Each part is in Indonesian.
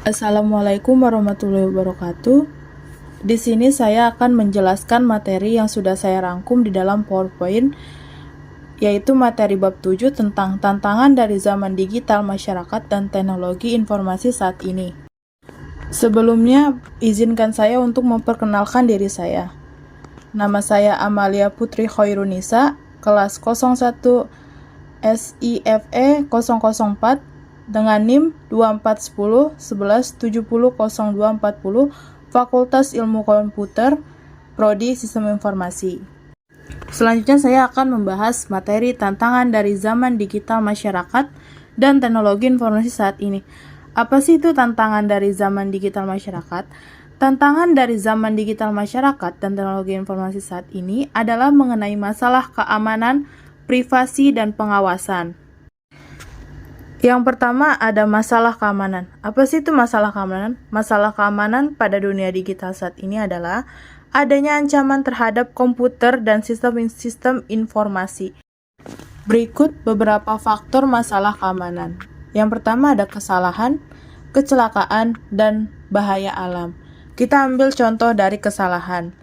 Assalamualaikum warahmatullahi wabarakatuh. Di sini saya akan menjelaskan materi yang sudah saya rangkum di dalam PowerPoint, yaitu materi bab 7 tentang tantangan dari zaman digital masyarakat dan teknologi informasi saat ini. Sebelumnya, izinkan saya untuk memperkenalkan diri saya. Nama saya Amalia Putri Khairunisa, kelas 01 SIFE 004 dengan NIM 2410 11 70 0240, Fakultas Ilmu Komputer, Prodi Sistem Informasi. Selanjutnya saya akan membahas materi tantangan dari zaman digital masyarakat dan teknologi informasi saat ini. Apa sih itu tantangan dari zaman digital masyarakat? Tantangan dari zaman digital masyarakat dan teknologi informasi saat ini adalah mengenai masalah keamanan, privasi, dan pengawasan. Yang pertama ada masalah keamanan. Apa sih itu masalah keamanan? Masalah keamanan pada dunia digital saat ini adalah adanya ancaman terhadap komputer dan sistem informasi. Berikut beberapa faktor masalah keamanan. Yang pertama ada kesalahan, kecelakaan, dan bahaya alam. Kita ambil contoh dari kesalahan.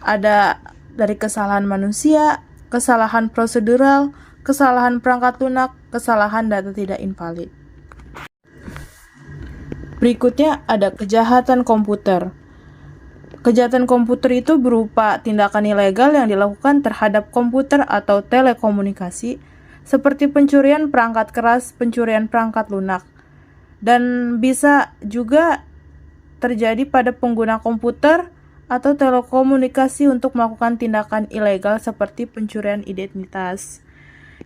Ada dari kesalahan manusia, kesalahan prosedural, kesalahan perangkat lunak, kesalahan data tidak invalid. Berikutnya ada kejahatan komputer. Kejahatan komputer itu berupa tindakan ilegal yang dilakukan terhadap komputer atau telekomunikasi, seperti pencurian perangkat keras, pencurian perangkat lunak, dan bisa juga terjadi pada pengguna komputer atau telekomunikasi untuk melakukan tindakan ilegal seperti pencurian identitas.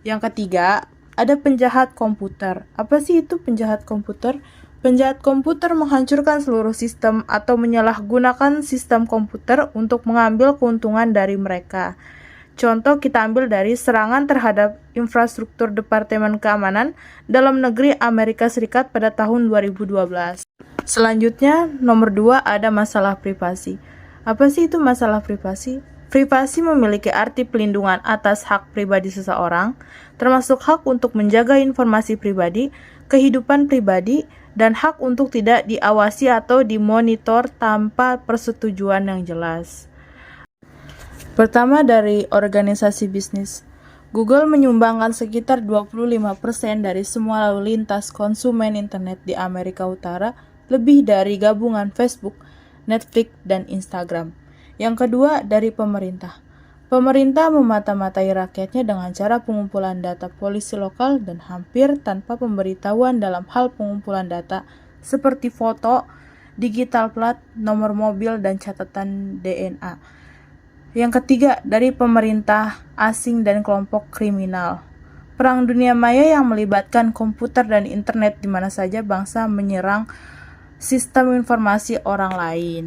Yang ketiga, ada penjahat komputer. Apa sih itu penjahat komputer? Penjahat komputer menghancurkan seluruh sistem atau menyalahgunakan sistem komputer untuk mengambil keuntungan dari mereka. Contoh kita ambil dari serangan terhadap infrastruktur Departemen Keamanan Dalam Negeri Amerika Serikat pada tahun 2012. Selanjutnya, nomor 2 ada masalah privasi. Apa sih itu masalah privasi? Privasi memiliki arti pelindungan atas hak pribadi seseorang, termasuk hak untuk menjaga informasi pribadi, kehidupan pribadi, dan hak untuk tidak diawasi atau dimonitor tanpa persetujuan yang jelas. Pertama dari organisasi bisnis. Google menyumbangkan sekitar 25% dari semua lalu lintas konsumen internet di Amerika Utara, lebih dari gabungan Facebook, Netflix, dan Instagram. Yang kedua dari pemerintah. Pemerintah memata-matai rakyatnya dengan cara pengumpulan data polisi lokal dan hampir tanpa pemberitahuan dalam hal pengumpulan data seperti foto, digital plat, nomor mobil, dan catatan DNA. Yang ketiga dari pemerintah asing dan kelompok kriminal. Perang dunia maya yang melibatkan komputer dan internet di mana saja bangsa menyerang sistem informasi orang lain.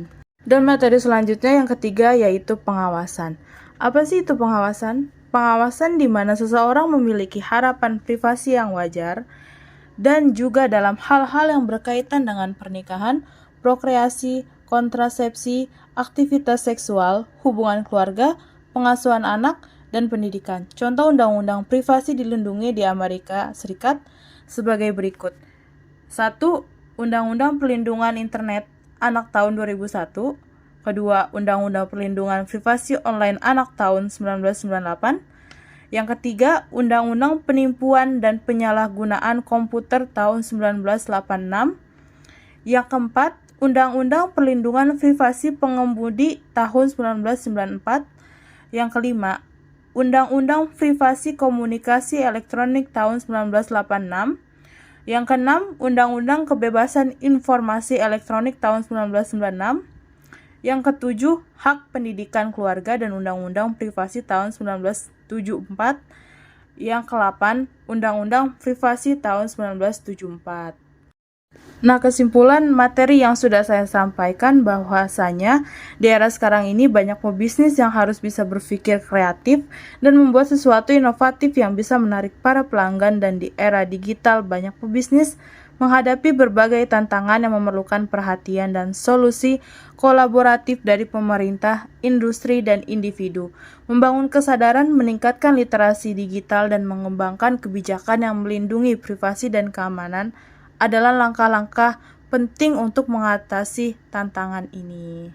Dan materi selanjutnya yang ketiga yaitu pengawasan. Apa sih itu pengawasan? Pengawasan di mana seseorang memiliki harapan privasi yang wajar dan juga dalam hal-hal yang berkaitan dengan pernikahan, prokreasi, kontrasepsi, aktivitas seksual, hubungan keluarga, pengasuhan anak, dan pendidikan. Contoh undang-undang privasi dilindungi di Amerika Serikat sebagai berikut. 1. Undang-undang Perlindungan Internet Anak tahun 2001. Kedua, Undang-Undang Perlindungan Privasi Online Anak tahun 1998. Yang ketiga, Undang-Undang Penipuan dan Penyalahgunaan Komputer tahun 1986. Yang keempat, Undang-Undang Perlindungan Privasi Pengemudi tahun 1994. Yang kelima, Undang-Undang Privasi Komunikasi Elektronik tahun 1986. Yang keenam, Undang-Undang Kebebasan Informasi Elektronik tahun 1996. Yang ketujuh, Hak Pendidikan Keluarga dan Undang-Undang Privasi tahun 1974. Yang ke-8, Undang-Undang Privasi tahun 1974. Nah, kesimpulan materi yang sudah saya sampaikan bahwasanya di era sekarang ini banyak pebisnis yang harus bisa berpikir kreatif dan membuat sesuatu inovatif yang bisa menarik para pelanggan, dan di era digital banyak pebisnis menghadapi berbagai tantangan yang memerlukan perhatian dan solusi kolaboratif dari pemerintah, industri, dan individu. Membangun kesadaran, meningkatkan literasi digital, dan mengembangkan kebijakan yang melindungi privasi dan keamanan adalah langkah-langkah penting untuk mengatasi tantangan ini.